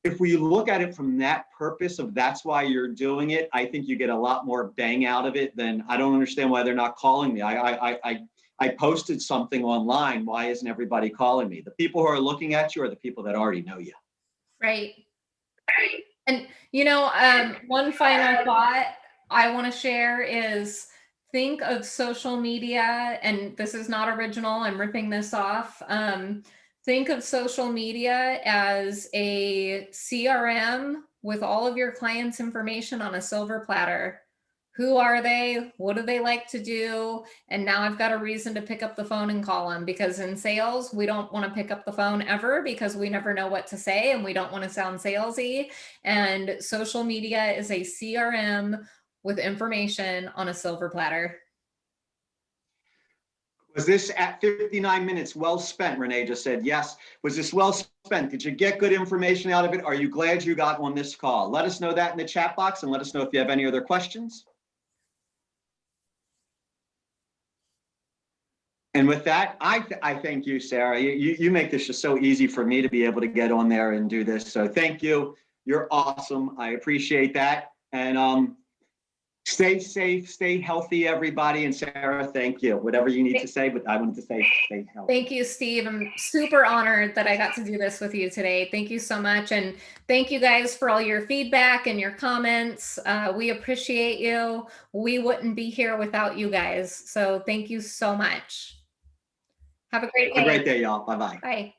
if we look at it from that purpose of that's why you're doing it, I think you get a lot more bang out of it than, I don't understand why they're not calling me. I posted something online. Why isn't everybody calling me? The people who are looking at you are the people that already know you. Right. And, one final thought I want to share is think of social media, and this is not original, I'm ripping this off. Think of social media as a CRM with all of your clients' information on a silver platter. Who are they? What do they like to do? And now I've got a reason to pick up the phone and call them, because in sales, we don't want to pick up the phone ever because we never know what to say and we don't want to sound salesy. And social media is a CRM with information on a silver platter. Was this at 59 minutes well spent? Renee just said yes. Was this well spent? Did you get good information out of it? Are you glad you got on this call? Let us know that in the chat box, and let us know if you have any other questions. And with that, I thank you, Sarah. You make this just so easy for me to be able to get on there and do this. So thank you. You're awesome. I appreciate that. And stay safe, stay healthy, everybody. And Sarah, thank you. Whatever you need to say, but I wanted to say stay healthy. Thank you, Steve. I'm super honored that I got to do this with you today. Thank you so much. And thank you guys for all your feedback and your comments. We appreciate you. We wouldn't be here without you guys. So thank you so much. Have a great day. Have a great day, y'all. Bye-bye. Bye.